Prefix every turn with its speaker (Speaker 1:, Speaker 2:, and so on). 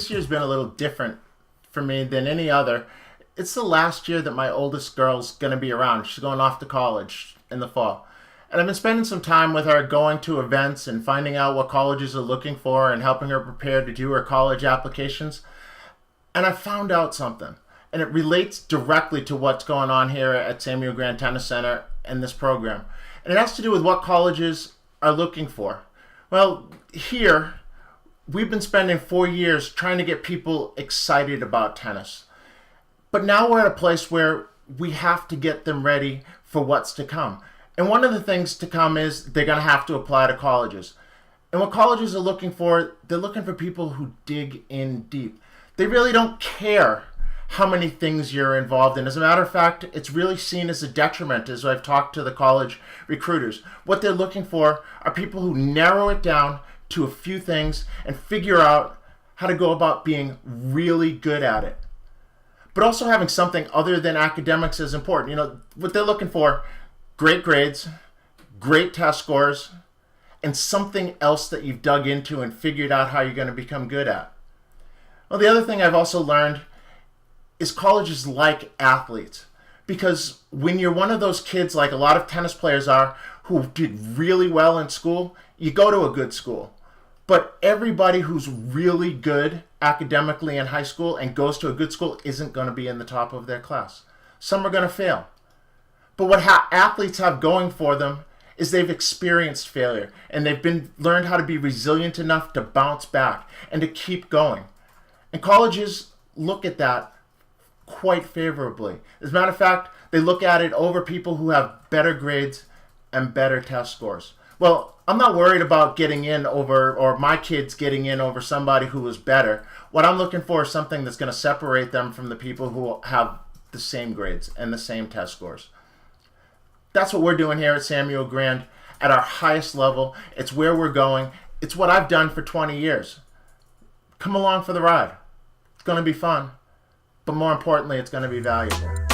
Speaker 1: this year's been a little different for me than any other. It's the last year that my oldest girl's going to be around. She's going off to college in the fall. And I've been spending some time with her going to events and finding out what colleges are looking for and helping her prepare to do her college applications. And I found out something. And it relates directly to what's going on here at Samuel Grand Tennis Center and this program. And it has to do with what colleges are looking for. Well, here, we've been spending 4 years trying to get people excited about tennis. But now we're at a place where we have to get them ready for what's to come. And one of the things to come is they're going to have to apply to colleges. And what colleges are looking for, they're looking for people who dig in deep. They really don't care how many things you're involved in. As a matter of fact, it's really seen as a detriment as I've talked to the college recruiters. What they're looking for are people who narrow it down to a few things and figure out how to go about being really good at it. But also having something other than academics is important. You know, what they're looking for, great grades, great test scores, and something else that you've dug into and figured out how you're going to become good at. Well, the other thing I've also learned is colleges like athletes. Because when you're one of those kids, like a lot of tennis players are, who did really well in school, you go to a good school. But everybody who's really good academically in high school and goes to a good school isn't going to be in the top of their class. Some are going to fail. But what athletes have going for them is they've experienced failure and they've learned how to be resilient enough to bounce back and to keep going. And colleges look at that quite favorably. As a matter of fact, they look at it over people who have better grades and better test scores. Well, I'm not worried about getting in over, or my kids getting in over somebody who is better. What I'm looking for is something that's going to separate them from the people who have the same grades and the same test scores. That's what we're doing here at Samuel Grand at our highest level. It's where we're going. It's what I've done for 20 years. Come along for the ride. It's going to be fun. But more importantly, it's going to be valuable.